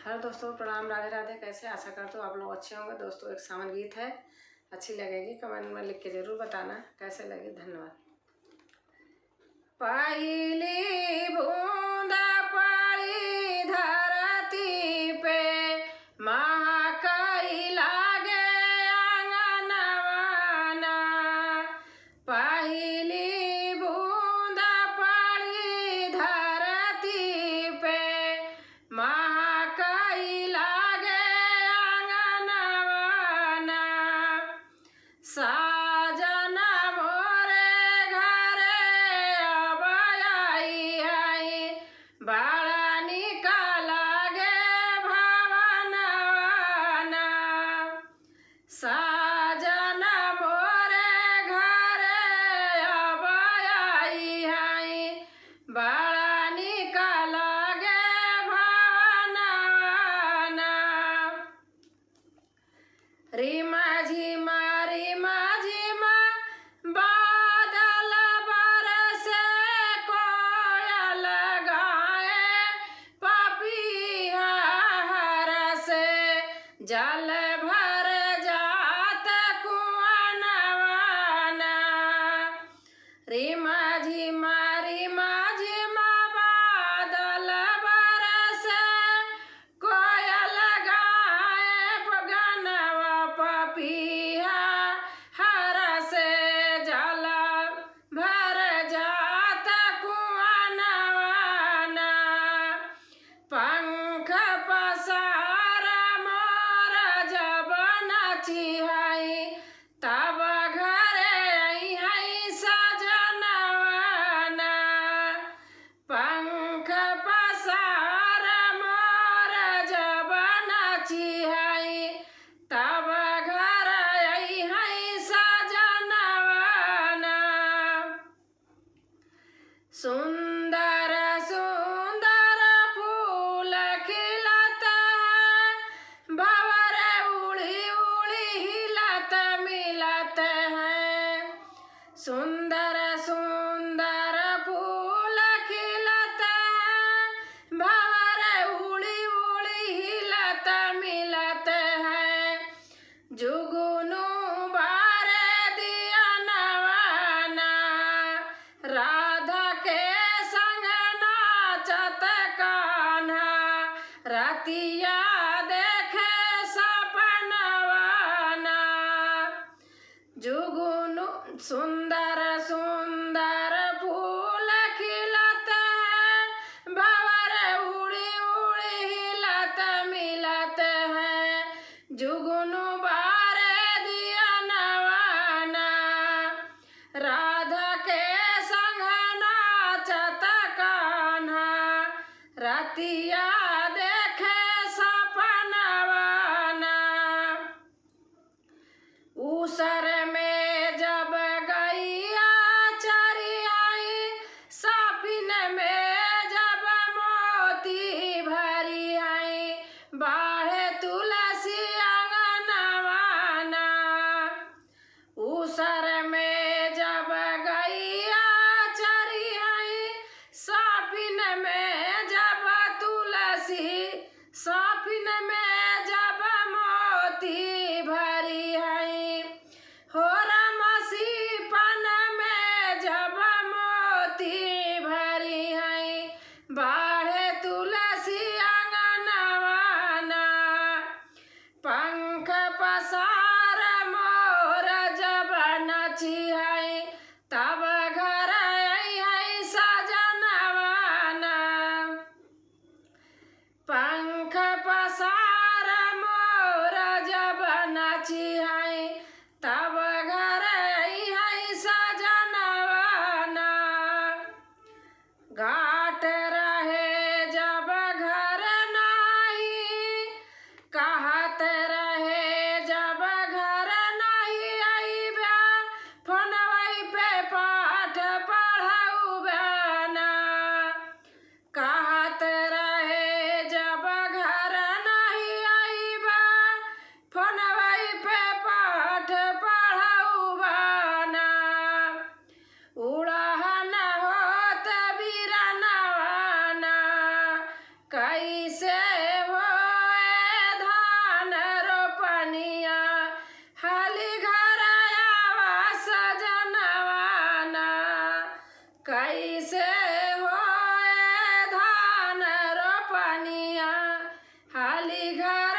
Hello दोस्तों, प्रणाम, राधे राधे। कैसे? आशा करते हो आप लोग अच्छे होंगे। दोस्तों एक सावन गीत है, अच्छी लगेगी, कमेंट में लिख के जरूर बताना कैसे लगी। धन्यवाद। पहली बूंदा पड़ी धरती पे, महकई लागे आंगनवाना। पहली बूंदा पड़ी धरती पे, महकई लागे आंगनवाना। साजन मोरे घरे अब आई है, बड़ा निक लागे भवनवाना। साजन मोरे घरे अब आई है, बड़ा निक लागे भवनवाना। रीमा झिमा रीमा झिमा बादल बरसे, कोयल गाए पपीहा हरसे, जल भर जात कुआनवाना। रीमा झिमा बादल बरसे, कोयल गाए गनवा पपीहा हरसे, जल भर जात कुआनवाना। पंख पसार मोर जब नचिहई, तब घरे आई है सजनवाना। पंख पसार मोर जब नचिहई, तब घर आई है सजनवाना। सुंदर सुंदर फूल खिलत है, भंवर उड़ी उड़ी हिलत मिलत है। सुंदर सुंदर फूल खिलत है, भंवर उड़ी उड़ी हिलत मिलत है। जुगनू बारे दिया नवाना, राधा के संग नाचत कान्हा, रतिया देखे सपनवाना। जुगनू सुंदर सुंदर फूल खिलत है, भंवर उड़ी उड़ी हिलत मिलत है। जुगनू बारे दिया नवाना, राधा के संग नाचत कान्हा, रतिया देखे सपनवाना। उसर में जब गैया चरी आई, सापिन में जब मोती भरी आई, बाढ़े तुलसी अंगनवाना। उसर में जब गैया चरी आई, सापिन में जब तुलसी, सापिन में जब मोती भरी आई, हो रमसी पन में जब मोती भरी आई, बाढ़े तुलसी अंगनवाना। पंख पसार मोर जब नचिहई, तब घर आई है सजनवाना। पंख पसार मोर जब नचिहई, तब घर आई है सजनवाना। घाट रहे जब घर नाही, कहत रहे जब घर नहीं अइबा, फोनवई पे पाठ पढ़ौबा ना। कहत रहे जब कैसे होए धान रोपनिया हाली घर